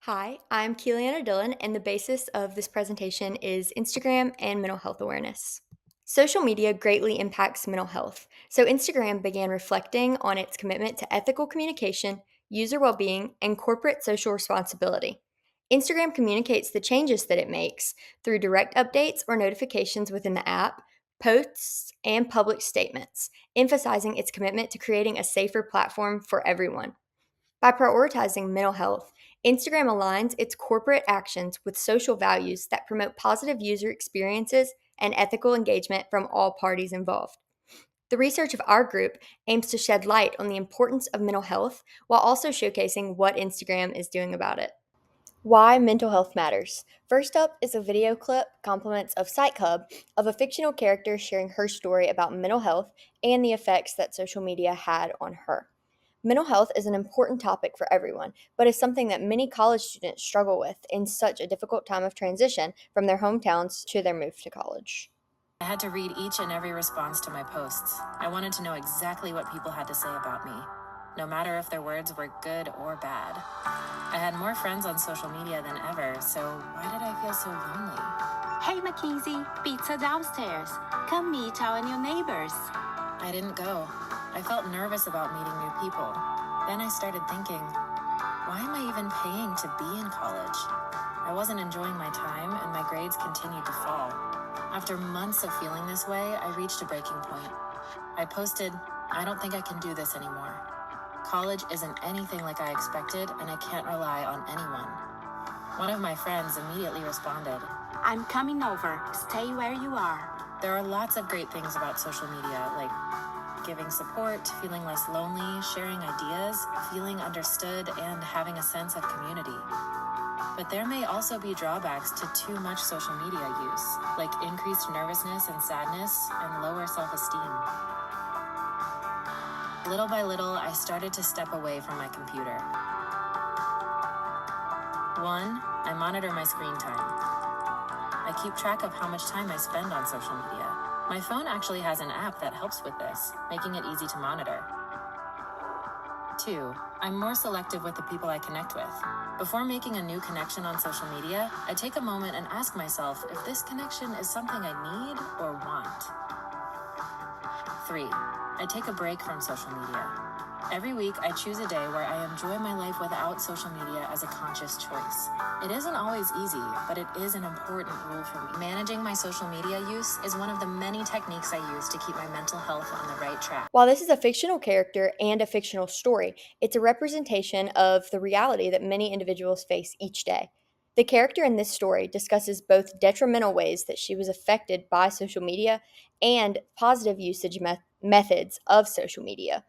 Hi, I'm Keeliana Dillon, and the basis of this presentation is Instagram and mental health awareness. Social media greatly impacts mental health, so Instagram began reflecting on its commitment to ethical communication, user well being, and corporate social responsibility. Instagram communicates the changes that it makes through direct updates or notifications within the app, posts, and public statements, emphasizing its commitment to creating a safer platform for everyone. By prioritizing mental health, Instagram aligns its corporate actions with social values that promote positive user experiences and ethical engagement from all parties involved. The research of our group aims to shed light on the importance of mental health while also showcasing what Instagram is doing about it. Why mental health matters. First up is a video clip, compliments of Psych Hub, of a fictional character sharing her story about mental health and the effects that social media had on her. Mental health is an important topic for everyone, but is something that many college students struggle with in such a difficult time of transition from their hometowns to their move to college. I had to read each and every response to my posts. I wanted to know exactly what people had to say about me, no matter if their words were good or bad. I had more friends on social media than ever, so why did I feel so lonely? Hey Mackenzie, pizza downstairs. Come meet our new neighbors. I didn't go. I felt nervous about meeting new people. Then I started thinking, why am I even paying to be in college? I wasn't enjoying my time, and my grades continued to fall. After months of feeling this way, I reached a breaking point. I posted, I don't think I can do this anymore. College isn't anything like I expected, and I can't rely on anyone. One of my friends immediately responded, I'm coming over. Stay where you are. there are lots of great things about social media, like giving support, feeling less lonely, sharing ideas, feeling understood, and having a sense of community. But there may also be drawbacks to too much social media use, like increased nervousness and sadness and lower self-esteem. Little by little, I started to step away from my computer. 1. I monitor my screen time. I keep track of how much time I spend on social media. My phone actually has an app that helps with this, making it easy to monitor. 2. I'm more selective with the people I connect with. Before making a new connection on social media, I take a moment and ask myself if this connection is something I need or want. 3. I take a break from social media. Every week, I choose a day where I enjoy my life without social media as a conscious choice. It isn't always easy, but it is an important rule for me. Managing my social media use is one of the many techniques I use to keep my mental health on the right track. While this is a fictional character and a fictional story, it's a representation of the reality that many individuals face each day. The character in this story discusses both detrimental ways that she was affected by social media and positive usage methods of social media.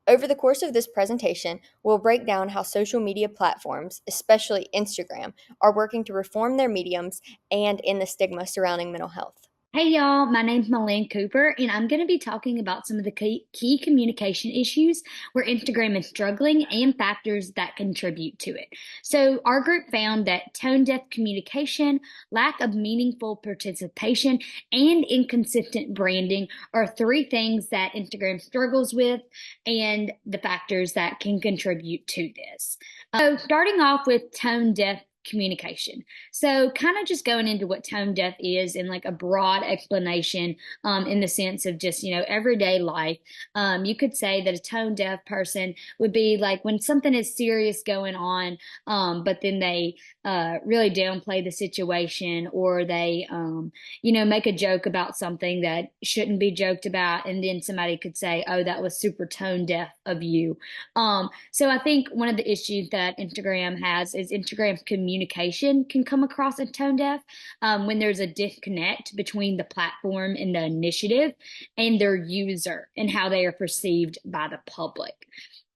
Over the course of this presentation, we'll break down how social media platforms, especially Instagram, are working to reform their mediums and in the stigma surrounding mental health. Hey y'all, my name's Malin Cooper, and I'm going to be talking about some of the key communication issues where Instagram is struggling and factors that contribute to it. So, our group found that tone deaf communication, lack of meaningful participation, and inconsistent branding are three things that Instagram struggles with and the factors that can contribute to this. Starting off with tone deaf communication. So, kind of just going into what tone deaf is in like a broad explanation, in the sense of just, everyday life. You could say that a tone deaf person would be like when something is serious going on, but then they really downplay the situation, or they, make a joke about something that shouldn't be joked about. And then somebody could say, oh, that was super tone deaf of you. So I think one of the issues that Instagram has is Instagram's communication can come across as tone deaf, when there's a disconnect between the platform and the initiative and their user and how they are perceived by the public.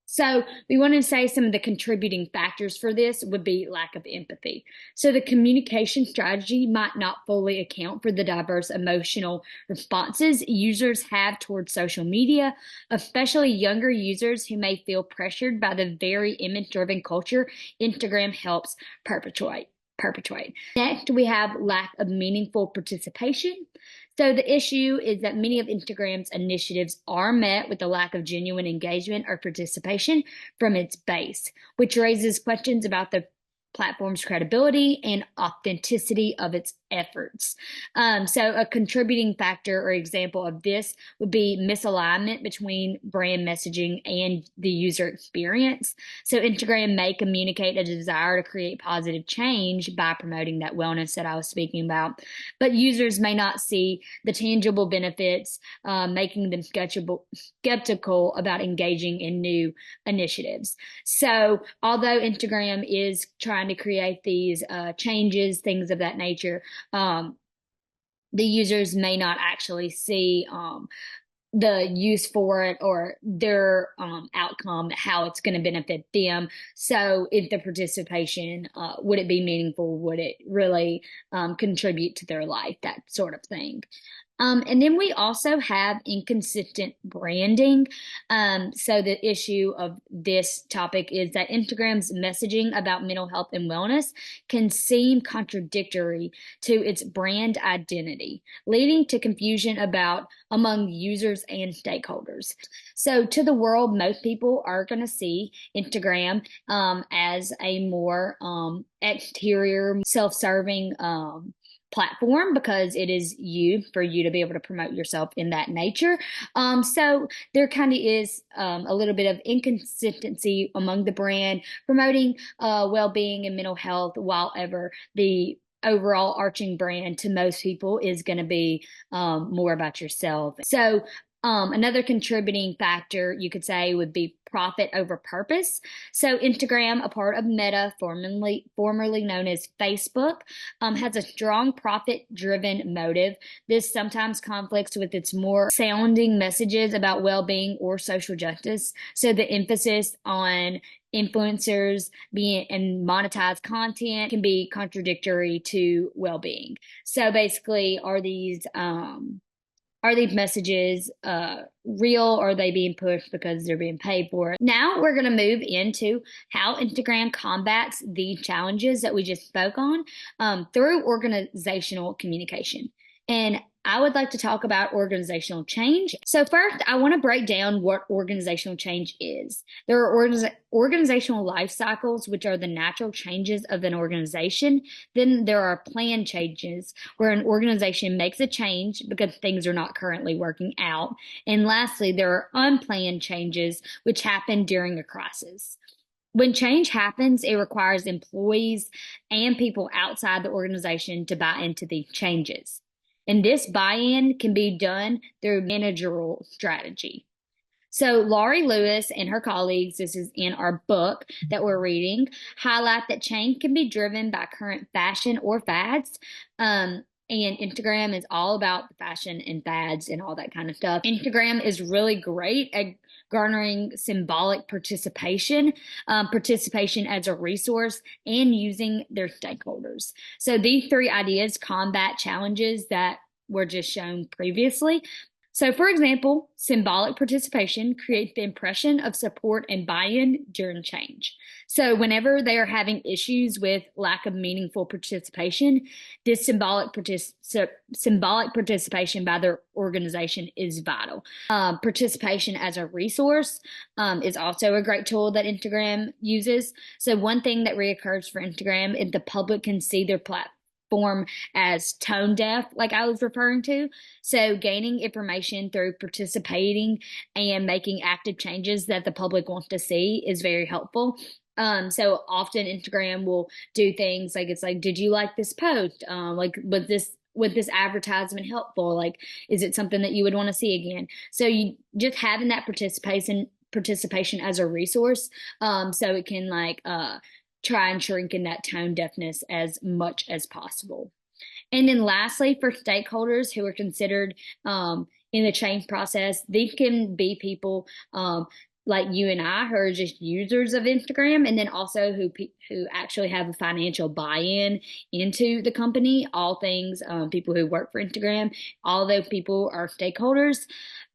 So we want to say some of the contributing factors for this would be lack of empathy. So the communication strategy might not fully account for the diverse emotional responses users have towards social media, especially younger users who may feel pressured by the very image-driven culture Instagram helps perpetuate. Next, we have lack of meaningful participation. So the issue is that many of Instagram's initiatives are met with a lack of genuine engagement or participation from its base, which raises questions about the platform's credibility and authenticity of its efforts. So a contributing factor or example of this would be misalignment between brand messaging and the user experience. So Instagram may communicate a desire to create positive change by promoting that wellness that I was speaking about, but users may not see the tangible benefits, making them skeptical about engaging in new initiatives. So although Instagram is trying to create these changes, things of that nature, the users may not actually see the use for it or their outcome, how it's going to benefit them. So if the participation, would it be meaningful? Would it really contribute to their life? That sort of thing. And then we also have inconsistent branding. So the issue of this topic is that Instagram's messaging about mental health and wellness can seem contradictory to its brand identity, leading to confusion among users and stakeholders. So to the world, most people are going to see Instagram as a more exterior, self-serving platform because it is for you to be able to promote yourself in that nature. So there kind of is a little bit of inconsistency among the brand promoting well-being and mental health, while ever the overall arching brand to most people is going to be more about yourself. So another contributing factor you could say would be profit over purpose. So Instagram, a part of Meta, formerly known as Facebook, has a strong profit-driven motive. This sometimes conflicts with its more sounding messages about well-being or social justice. So the emphasis on influencers and monetized content can be contradictory to well-being. So basically, are these messages real, or are they being pushed because they're being paid for it? Now we're going to move into how Instagram combats the challenges that we just spoke on through organizational communication. And I would like to talk about organizational change. So first, I want to break down what organizational change is. There are organizational life cycles, which are the natural changes of an organization. Then there are planned changes, where an organization makes a change because things are not currently working out. And lastly, there are unplanned changes, which happen during a crisis. When change happens, it requires employees and people outside the organization to buy into the changes. And this buy-in can be done through managerial strategy. So Laurie Lewis and her colleagues, this is in our book that we're reading, highlight that change can be driven by current fashion or fads. And Instagram is all about fashion and fads and all that kind of stuff. Instagram is really great at garnering symbolic participation as a resource, and using their stakeholders. So these three ideas combat challenges that were just shown previously. So, for example, symbolic participation creates the impression of support and buy-in during change. So whenever they are having issues with lack of meaningful participation, this symbolic participation by their organization is vital. Participation as a resource is also a great tool that Instagram uses. So one thing that reoccurs for Instagram is the public can see their platform as tone deaf, like I was referring to. So gaining information through participating and making active changes that the public wants to see is very helpful. So often Instagram will do things like, it's like, did you like this post? Like, was this advertisement helpful? Like, is it something that you would want to see again? So you just having that participation as a resource, so it can try and shrink in that tone deafness as much as possible. And then lastly, for stakeholders who are considered in the change process, these can be people like you and I, who are just users of Instagram, and then also who actually have a financial buy-in into the company. All things, people who work for Instagram, all those people are stakeholders.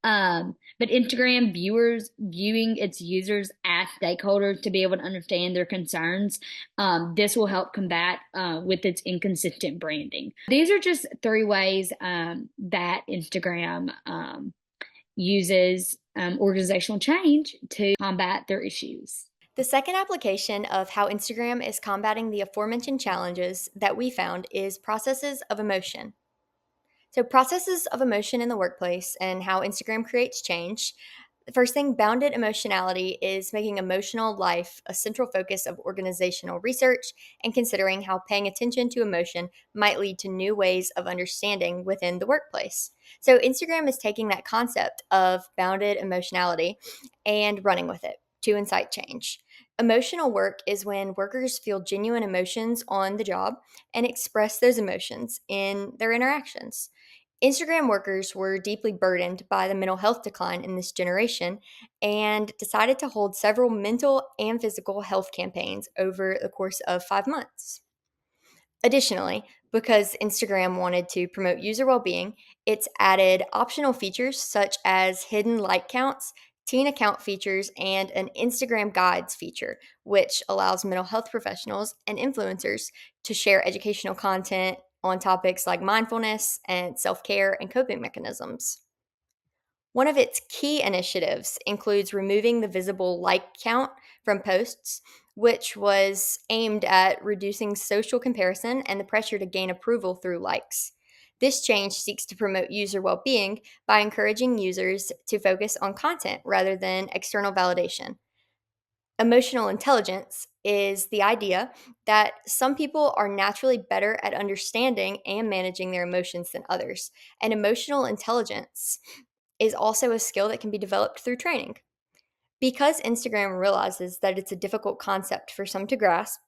But Instagram viewing its users as stakeholders to be able to understand their concerns, this will help combat with its inconsistent branding. These are just three ways that Instagram uses organizational change to combat their issues. The second application of how Instagram is combating the aforementioned challenges that we found is processes of emotion. So, processes of emotion in the workplace and how Instagram creates change. The first thing, bounded emotionality, is making emotional life a central focus of organizational research and considering how paying attention to emotion might lead to new ways of understanding within the workplace. So, Instagram is taking that concept of bounded emotionality and running with it to incite change. Emotional work is when workers feel genuine emotions on the job and express those emotions in their interactions. Instagram workers were deeply burdened by the mental health decline in this generation and decided to hold several mental and physical health campaigns over the course of 5 months. Additionally, because Instagram wanted to promote user well being, it's added optional features such as hidden like counts, teen account features, and an Instagram guides feature, which allows mental health professionals and influencers to share educational content on topics like mindfulness and self care and coping mechanisms. One of its key initiatives includes removing the visible like count from posts, which was aimed at reducing social comparison and the pressure to gain approval through likes. This change seeks to promote user well being by encouraging users to focus on content rather than external validation. Emotional intelligence is the idea that some people are naturally better at understanding and managing their emotions than others, and emotional intelligence is also a skill that can be developed through training. Because Instagram realizes that it's a difficult concept for some to grasp,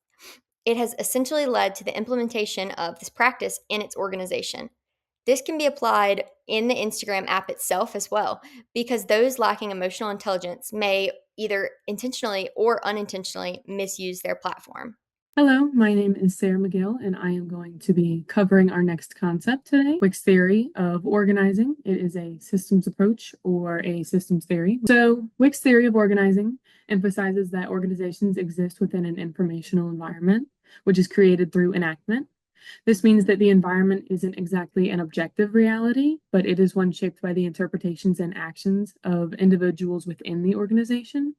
it has essentially led to the implementation of this practice in its organization. This can be applied in the Instagram app itself as well, because those lacking emotional intelligence may either intentionally or unintentionally misuse their platform. Hello, my name is Sarah McGill, and I am going to be covering our next concept today, Wick's theory of organizing. It is a systems approach or a systems theory. So, Wick's theory of organizing emphasizes that organizations exist within an informational environment, which is created through enactment. This means that the environment isn't exactly an objective reality, but it is one shaped by the interpretations and actions of individuals within the organization.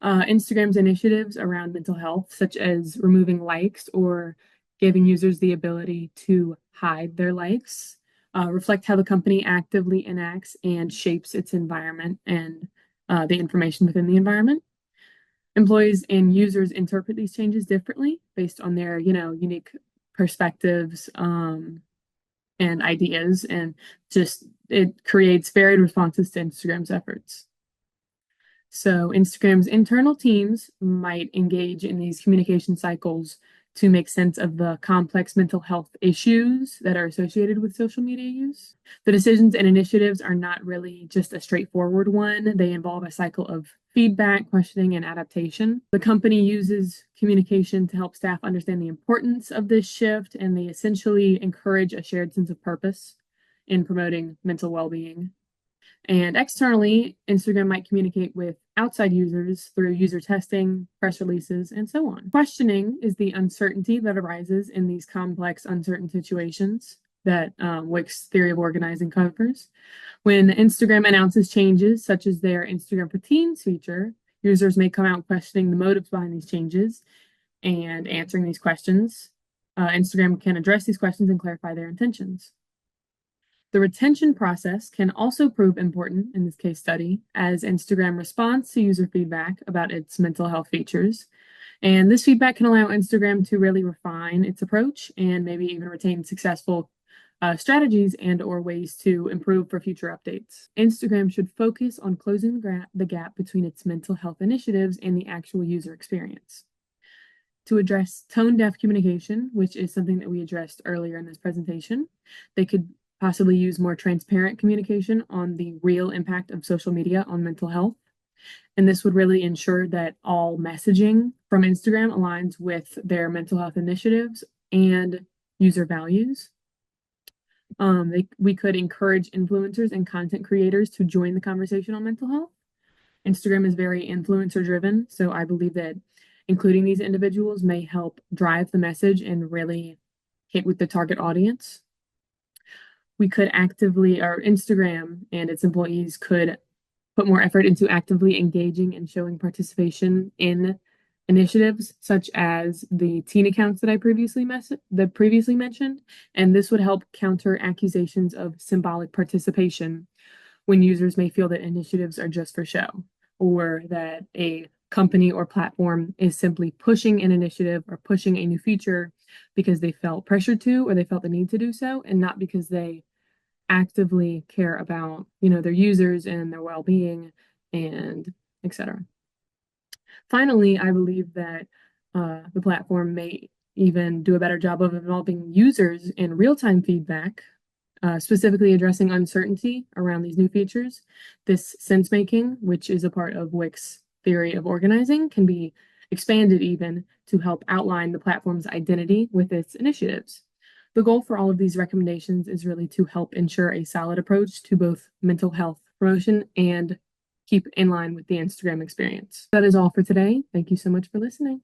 Instagram's initiatives around mental health, such as removing likes or giving users the ability to hide their likes, reflect how the company actively enacts and shapes its environment and the information within the environment. Employees and users interpret these changes differently based on their, unique perspectives and ideas, and just it creates varied responses to Instagram's efforts. So Instagram's internal teams might engage in these communication cycles to make sense of the complex mental health issues that are associated with social media use. The decisions and initiatives are not really just a straightforward one. They involve a cycle of feedback, questioning, and adaptation. The company uses communication to help staff understand the importance of this shift, and they essentially encourage a shared sense of purpose in promoting mental well-being. And externally, Instagram might communicate with outside users through user testing, press releases, and so on. Questioning is the uncertainty that arises in these complex, uncertain situations that Wick's theory of organizing covers. When Instagram announces changes, such as their Instagram for Teens feature, users may come out questioning the motives behind these changes and answering these questions. Instagram can address these questions and clarify their intentions. The retention process can also prove important in this case study, as Instagram responds to user feedback about its mental health features. And this feedback can allow Instagram to really refine its approach and maybe even retain successful strategies and or ways to improve for future updates. Instagram should focus on closing the gap between its mental health initiatives and the actual user experience. To address tone-deaf communication, which is something that we addressed earlier in this presentation, they could possibly use more transparent communication on the real impact of social media on mental health. And this would really ensure that all messaging from Instagram aligns with their mental health initiatives and user values. We could encourage influencers and content creators to join the conversation on mental health. Instagram is very influencer driven, so I believe that including these individuals may help drive the message and really hit with the target audience. We could actively, or Instagram and its employees could put more effort into actively engaging and showing participation in initiatives such as the teen accounts that I previously mentioned, and this would help counter accusations of symbolic participation when users may feel that initiatives are just for show, or that a company or platform is simply pushing an initiative or pushing a new feature because they felt pressured to, or they felt the need to do so, and not because they actively care about, their users and their well-being and etc. Finally, I believe that the platform may even do a better job of involving users in real-time feedback, specifically addressing uncertainty around these new features. This sense making, which is a part of Wix theory of organizing, can be expanded even to help outline the platform's identity with its initiatives. The goal for all of these recommendations is really to help ensure a solid approach to both mental health promotion and keep in line with the Instagram experience. That is all for today. Thank you so much for listening.